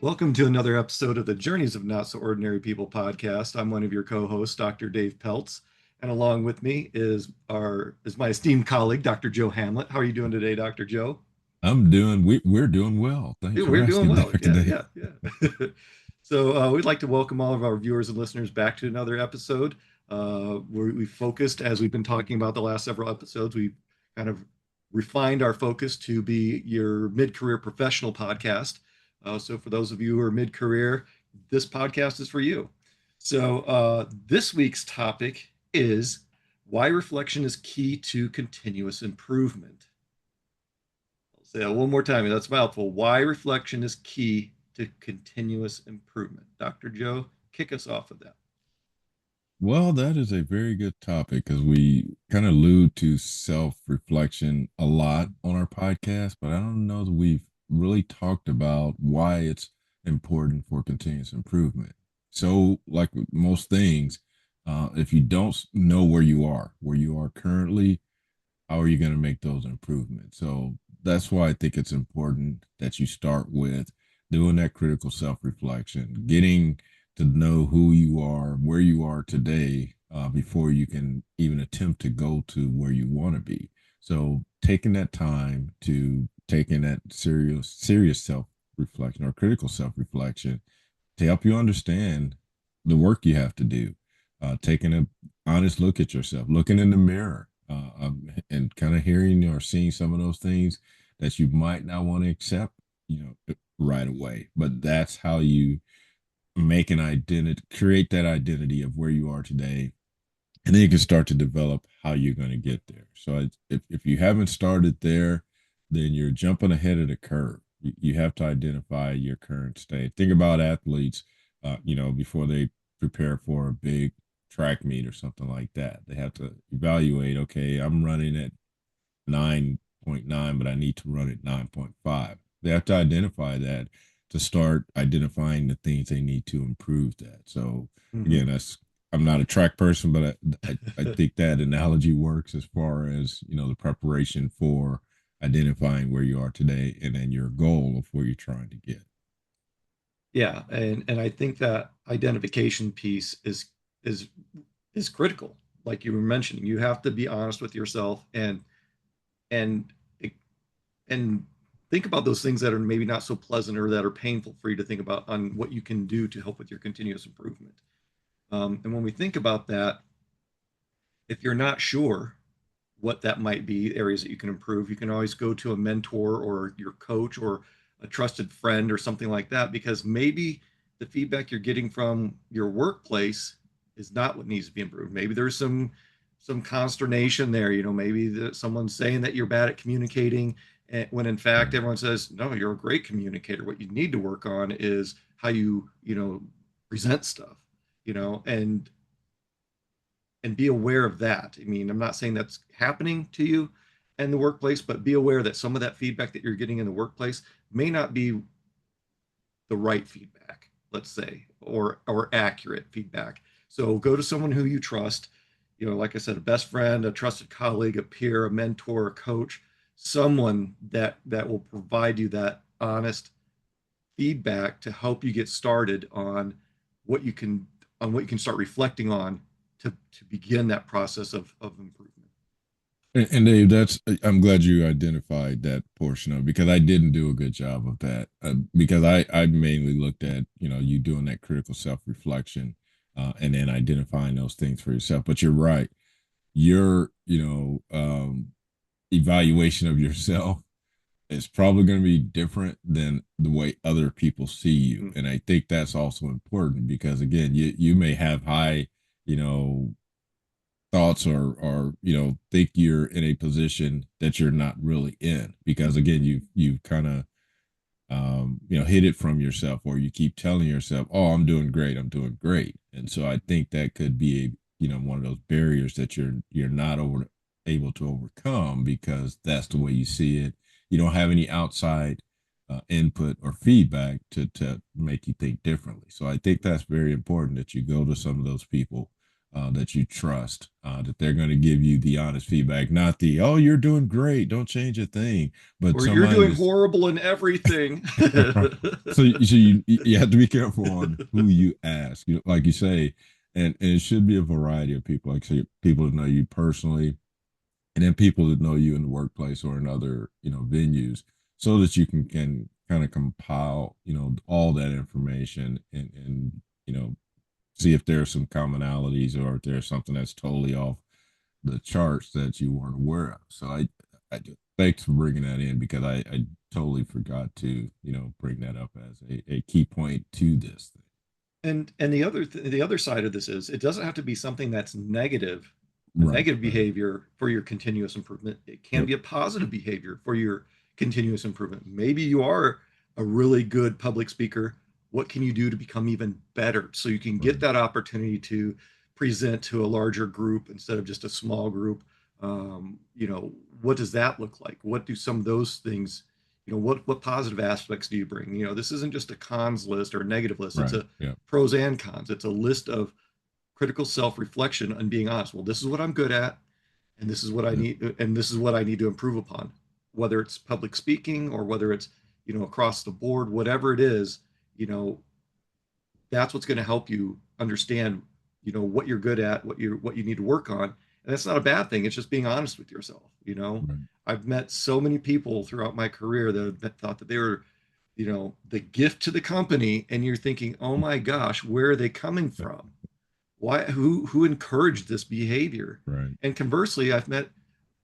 Welcome to another episode of the Journeys of Not So Ordinary People podcast. I'm one of your co-hosts, Dr. Dave Peltz, and along with me is my esteemed colleague, Dr. Joe Hamlett. How are you doing today, Dr. Joe? We're doing well. Thanks Yeah, for we're doing asking, well. Dr. Yeah, Dave. yeah, yeah. So we'd like to welcome all of our viewers and listeners back to another episode. Where we focused, as we've been talking about the last several episodes, we kind of refined our focus to be your mid-career professional podcast. So for those of you who are mid-career, this podcast is for you. So this week's topic is why reflection is key to continuous improvement. I'll say that one more time. That's a mouthful. Why reflection is key to continuous improvement. Dr. Joe, kick us off with that. Well, that is a very good topic because we kind of allude to self-reflection a lot on our podcast, but I don't know that we've really talked about why it's important for continuous improvement. So, like with most things, if you don't know where you are currently, how are you going to make those improvements? So that's why I think it's important that you start with doing that critical self reflection, getting to know who you are, where you are today, before you can even attempt to go to where you want to be. So taking that time to taking that serious self reflection or critical self reflection to help you understand the work you have to do, taking an honest look at yourself, looking in the mirror, and kind of hearing or seeing some of those things that you might not want to accept, right away. But that's how you make an identity, create that identity of where you are today, and then you can start to develop how you're going to get there. So if you haven't started there, then you're jumping ahead of the curve. You have to identify your current state. Think about athletes, before they prepare for a big track meet or something like that. They have to evaluate, okay, I'm running at 9.9, but I need to run at 9.5. They have to identify that to start identifying the things they need to improve that. So Mm-hmm. again, that's I'm not a track person, but I think that analogy works as far as, the preparation for identifying where you are today and then your goal of where you're trying to get. Yeah, and I think that identification piece is is critical. Like you were mentioning, you have to be honest with yourself and and think about those things that are maybe not so pleasant or that are painful for you to think about on what you can do to help with your continuous improvement. And when we think about that, if you're not sure what that might be, areas that you can improve, you can always go to a mentor or your coach or a trusted friend or something like that, because maybe the feedback you're getting from your workplace is not what needs to be improved. Maybe there's some consternation there. Maybe someone's saying that you're bad at communicating, when in fact everyone says, no, you're a great communicator. What you need to work on is how you present stuff, and be aware of that. I mean, I'm not saying that's happening to you in the workplace, but be aware that some of that feedback that you're getting in the workplace may not be the right feedback, let's say, or accurate feedback. So go to someone who you trust, like I said, a best friend, a trusted colleague, a peer, a mentor, a coach, someone that will provide you that honest feedback to help you get started what you can what you can start reflecting on to begin that process of improvement. And Dave, I'm glad you identified that portion of it because I didn't do a good job of that, because I mainly looked at, you doing that critical self reflection, and then identifying those things for yourself. But you're right. Your, evaluation of yourself is probably going to be different than the way other people see you. Mm-hmm. And I think that's also important because again, you may have high, you know, thoughts or think you're in a position that you're not really in because again you've kind of hid it from yourself or you keep telling yourself, oh, I'm doing great. And so I think that could be a one of those barriers that you're not able to overcome because that's the way you see it. You don't have any outside input or feedback to make you think differently. So I think that's very important that you go to some of those people, that you trust, that they're going to give you the honest feedback, not the, oh, you're doing great, don't change a thing, but Or you're somebody doing that's horrible in everything. so, you have to be careful on who you ask. Like you say, and it should be a variety of people. Like say, people that know you personally, and then people that know you in the workplace or in other venues, so that you can kind of compile all that information and see if there's some commonalities or if there's something that's totally off the charts that you weren't aware of. So thanks for bringing that in because I totally forgot to bring that up as a key point to this thing. And the other side of this is it doesn't have to be something that's negative, a Right, negative right. behavior for your continuous improvement. It can Yep. be a positive behavior for your continuous improvement. Maybe you are a really good public speaker. What can you do to become even better so you can get Right, that opportunity to present to a larger group instead of just a small group? What does that look like? What do some of those things, what positive aspects do you bring? This isn't just a cons list or a negative list. It's right. a Yep. pros and cons. It's a list of critical self-reflection and being honest. Well, this is what I'm good at, and this is what I Yep. need, and this is what I need to improve upon. Whether it's public speaking or whether it's across the board, whatever it is, you know that's what's going to help you understand what you're good at, what you need to work on, and that's not a bad thing. It's just being honest with yourself. Right, I've met so many people throughout my career that thought that they were the gift to the company, and you're thinking, oh my gosh, where are they coming from? Why? Who encouraged this behavior? right, And conversely, I've met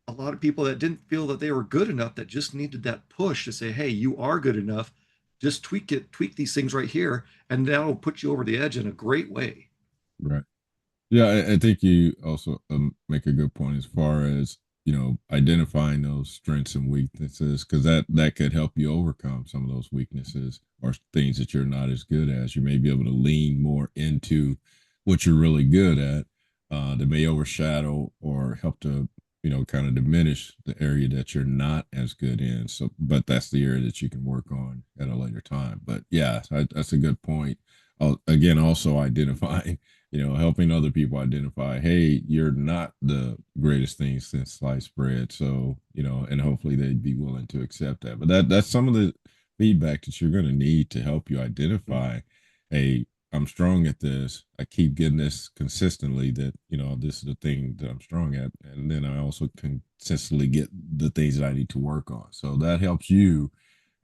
a lot of people that didn't feel that they were good enough, that just needed that push to say, hey, you are good enough, just tweak these things right here, and that'll put you over the edge in a great way. right. Yeah, I think you also make a good point as far as identifying those strengths and weaknesses because that could help you overcome some of those weaknesses or things that you're not as good as. You may be able to lean more into what you're really good at that may overshadow or help to kind of diminish the area that you're not as good in. So, but that's the area that you can work on at a later time. But yeah, that's a good point. Again, also identifying helping other people identify, hey, you're not the greatest thing since sliced bread. So, and hopefully they'd be willing to accept that. But that's some of the feedback that you're going to need to help you Mhm. identify, hey, I'm strong at this. I keep getting this consistently that, this is the thing that I'm strong at. And then I also consistently get the things that I need to work on. So that helps you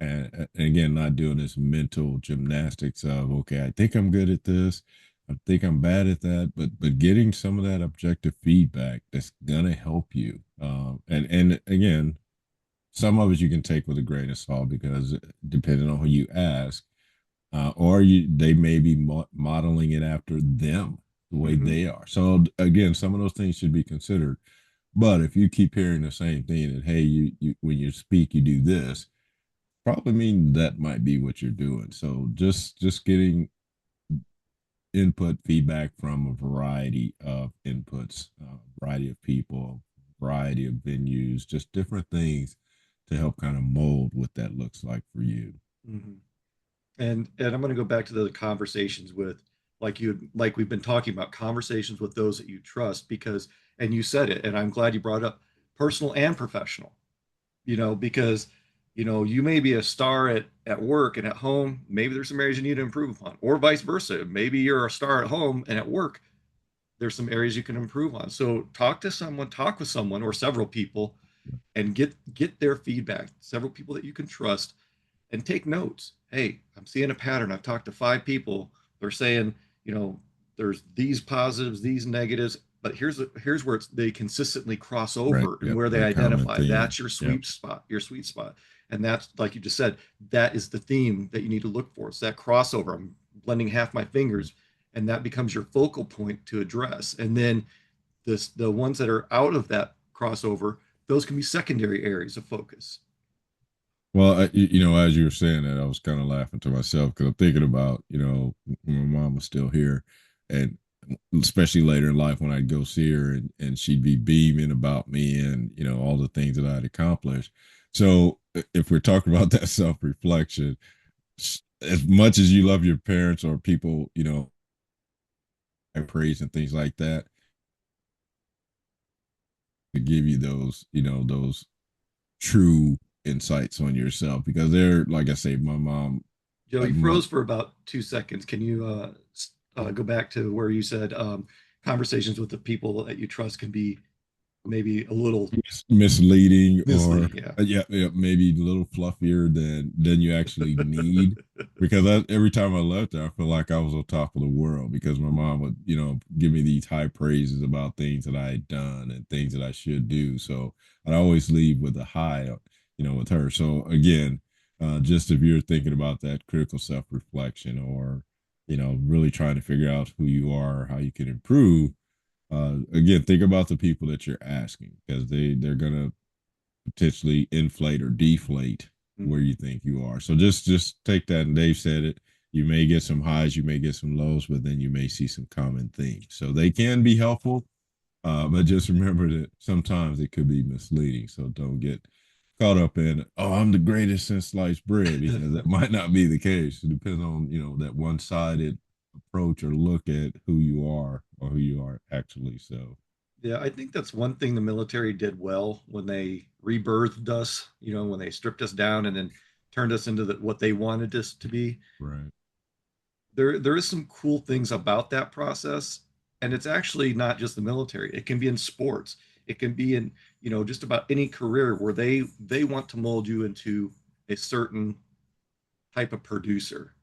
and again, not doing this mental gymnastics of, okay, I think I'm good at this. I think I'm bad at that, but getting some of that objective feedback that's gonna help you. And again, some of it you can take with a grain of salt because depending on who you ask, or they may be modeling it after them the way Mhm. they are. So again, some of those things should be considered. But if you keep hearing the same thing that hey, you when you speak, you do this, probably mean that might be what you're doing. So just getting input feedback from a variety of inputs, variety of people, variety of venues, just different things to help kind of mold what that looks like for you. Mhm. And I'm going to go back to the conversations with, like we've been talking about, conversations with those that you trust, because, and you said it, and I'm glad you brought it up, personal and professional. Because you may be a star at work, and at home maybe there's some areas you need to improve upon, or vice versa. Maybe you're a star at home, and at work there's some areas you can improve on. So talk with someone or several people, and get their feedback, several people that you can trust, and take notes. Hey, I'm seeing a pattern. I've talked to 5 people. They're saying, you know, there's these positives, these negatives, but here's where they consistently cross Right. over, and Yep. where they The common identify theme. that's your Yep. sweet spot, and that's, like you just said, that is the theme that you need to look for. It's that crossover. I'm blending half my fingers, and that becomes your focal point to address. And then the ones that are out of that crossover, those can be secondary areas of focus. Well, as you were saying that, I was kind of laughing to myself because I'm thinking about, when my mom was still here, and especially later in life when I'd go see her and she'd be beaming about me and, all the things that I'd accomplished. So if we're talking about that self-reflection, as much as you love your parents or people, and praise and things like that, to give you those, those true insights on yourself because they're like I say, my mom, Joe, like you my froze for about 2 seconds. Can you go back to where you said conversations with the people that you trust can be maybe a little misleading or misleading? Yeah. yeah, maybe a little fluffier than you actually need. Because every time I left there, I feel like I was on top of the world because my mom would, give me these high praises about things that I had done and things that I should do. So I'd always leave with a high, with her. So again, just if you're thinking about that critical self-reflection or, really trying to figure out who you are, how you can improve, again, think about the people that you're asking because they're gonna potentially inflate or deflate where Mhm. you think you are. So just take that. And Dave said it. You may get some highs, you may get some lows, but then you may see some common themes. So they can be helpful, but just remember that sometimes it could be misleading. So don't get caught up in, oh, I'm the greatest since sliced bread, because that might not be the case. It depends on, that one-sided approach or look at who you are or who you are actually. So, Yeah, I think that's one thing the military did well when they rebirthed us, when they stripped us down and then turned us into what they wanted us to be. right. There is some cool things about that process, and it's actually not just the military. It can be in sports. It can be in, just about any career where they want to mold you into a certain type of producer.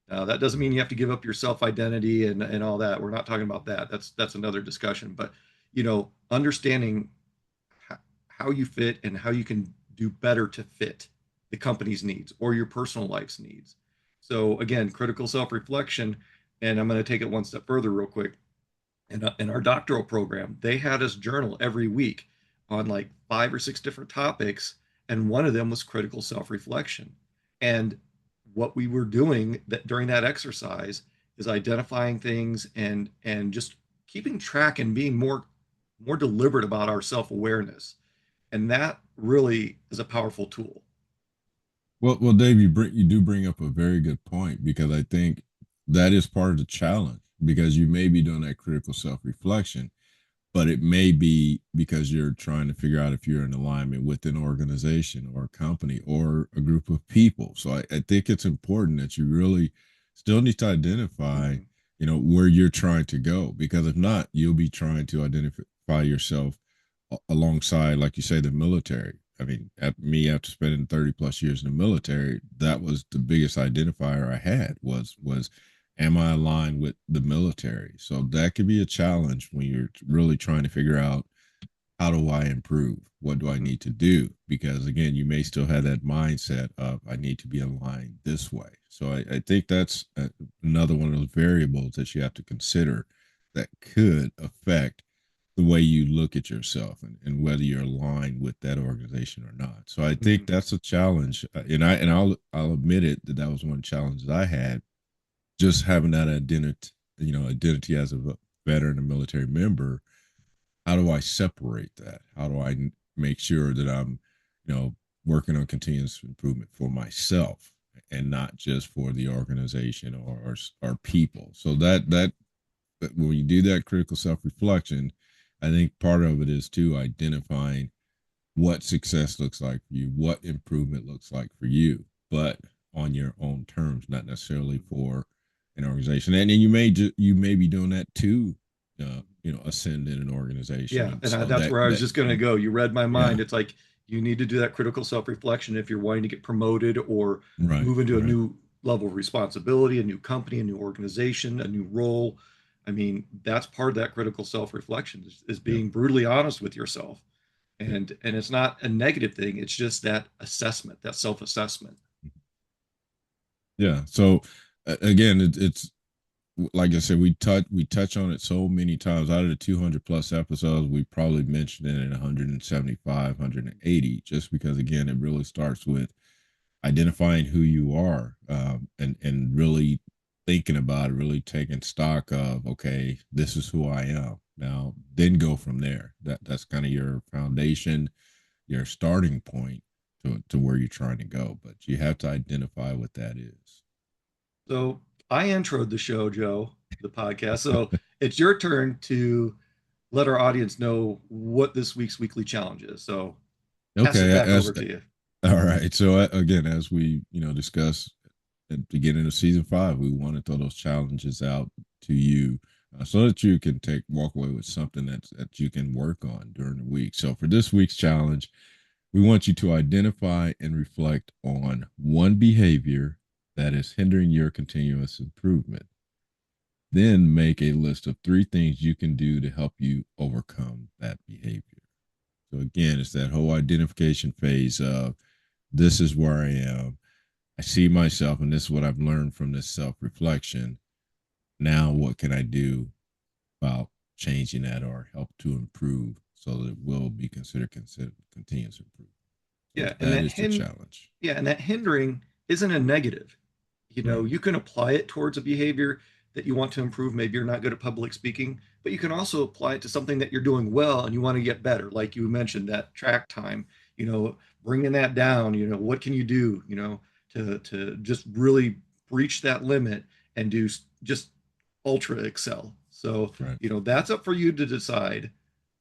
That doesn't mean you have to give up your self identity and all that. We're not talking about that. That's another discussion. But understanding how you fit and how you can do better to fit the company's needs or your personal life's needs. So again, critical self reflection, and I'm going to take it one step further real quick. In our doctoral program, they had us journal every week on like 5 or 6 different topics, and one of them was critical self-reflection. And what we were doing during that exercise is identifying things and just keeping track and being more deliberate about our self-awareness. And that really is a powerful tool. Well, Dave, you do bring up a very good point because I think that is part of the challenge because you may be doing that critical self-reflection, but it may be because you're trying to figure out if you're in alignment with an organization or a company or a group of people. So I think it's important that you really still need to identify, Mhm. where you're trying to go, because if not, you'll be trying to identify yourself alongside, like you say, the military. I mean, after spending 30 plus years in the military, that was the biggest identifier I had was am I aligned with the military? So that could be a challenge when you're really trying to figure out how do I improve? What do I Mhm. need to do? Because again, you may still have that mindset of I need to be aligned this way. So I think that's another one of those variables that you have to consider that could affect the way you look at yourself and whether you're aligned with that organization or not. So I think Mhm. that's a challenge, and I'll admit it that was one of the challenges I had, just having that identity as a veteran and military member. How do I separate that? How do I make sure that I'm, working on continuous improvement for myself and not just for the organization or people? So that when you do that critical self reflection, I think part of it is too identifying what success looks like for you, what improvement looks like for you, but on your own terms, not necessarily for an organization. And then you may be doing that to, ascend in an organization, Yeah, and and so that's where I was just going to go. You read my yeah, mind. It's like you need to do that critical self-reflection if you're wanting to get promoted or right, move into a right, new level of responsibility, a new company, a new organization, a new role. I mean, that's part of that critical self-reflection is yep, being brutally honest with yourself. yep, And it's not a negative thing. It's just that assessment, that self-assessment. yeah. So again, it's like I said, we touch on it so many times. Out of the 200 plus episodes, we probably mentioned it in 175, 180, just because again, it really starts with identifying who you are, and really thinking about it, really taking stock of, okay, this is who I am. Now, then go from there. That's kind of your foundation, your starting point to where you're trying to go. But you have to identify what that is. So I introed the show, Joe, the podcast. So it's your turn to let our audience know what this week's weekly challenge is. So pass it Okay, back over to you. all right. So again, as we discussed at the beginning of season 5, we want to throw those challenges out to you, so that you can walk away with something that you can work on during the week. So for this week's challenge, we want you to identify and reflect on one behavior that is hindering your continuous improvement. Then make a list of 3 things you can do to help you overcome that behavior. So again, it's that whole identification phase of, this is where I am. I see myself, and this is what I've learned from this self reflection. Now, what can I do about changing that or help to improve so that it will be considered continuous improvement? So Yeah, and that is the challenge. that hindering isn't a negative. You know, Right. you can apply it towards a behavior that you want to improve. Maybe you're not good at public speaking, but you can also apply it to something that you're doing well and you want to get better. Like you mentioned, that track time, you know, bringing that down, you know, what can you do, you know, to just really breach that limit and do just ultra excel. So, Right. you know, that's up for you to decide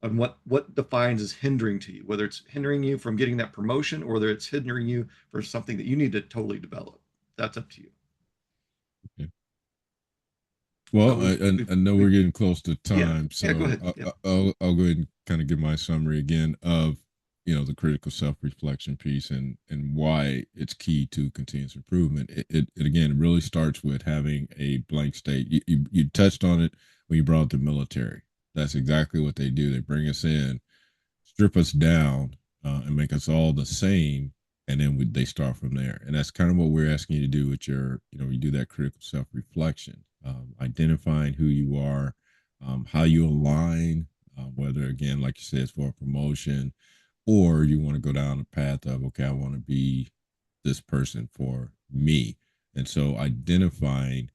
on what defines as hindering to you, whether it's hindering you from getting that promotion or whether it's hindering you for something that you need to totally develop. That's up to you. Okay. So Well, I know we we're getting close to yeah, time, yeah, go so ahead. Yeah. I'll go ahead and kind of give my summary again of the critical self reflection piece and why it's key to continuous improvement. It again really starts with having a blank state. You touched on it when you brought up the military. That's exactly what they do. They bring us in, strip us down, and make us all the same, and then they start from there. And that's kind of what we're asking you to do with your, you do that critical self reflection, identifying who you are, how you align, whether again, like you said, it's for a promotion, or you want to go down the path of, okay, I want to be this person for me. And so identifying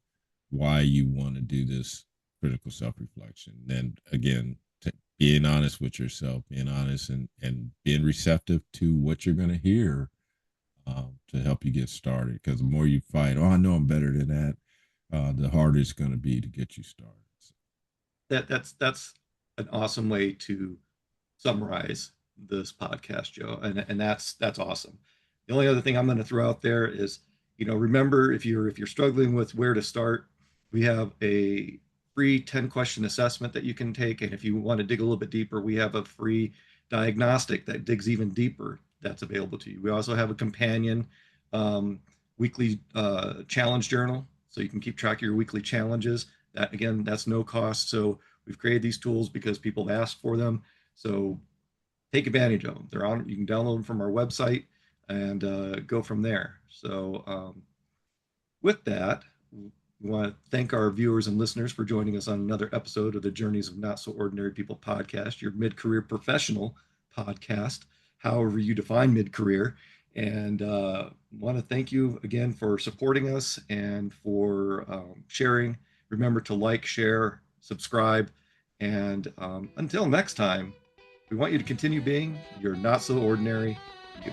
why you want to do this critical self reflection. Then again, being honest with yourself, being honest and being receptive to what you're going to hear, to help you get started. Because the more you fight, oh, I know I'm better than that, the harder it's going to be to get you started. So, That's an awesome way to summarize this podcast, Joe, and that's awesome. The only other thing I'm going to throw out there is, you know, remember if you're struggling with where to start, we have a free 10-question assessment that you can take, and if you want to dig a little bit deeper, we have a free diagnostic that digs even deeper that's available to you. We also have a companion um, weekly challenge journal, so you can keep track of your weekly challenges. That again, that's no cost. So we've created these tools because people have asked for them. So take advantage of them. They're on. You can download them from our website and go from there. So with that, we want to thank our viewers and listeners for joining us on another episode of the Journeys of Not So Ordinary People podcast, your mid-career professional podcast, however you define mid-career. And want to thank you again for supporting us and for sharing. Remember to like, share, subscribe, and until next time, we want you to continue being your not so ordinary you.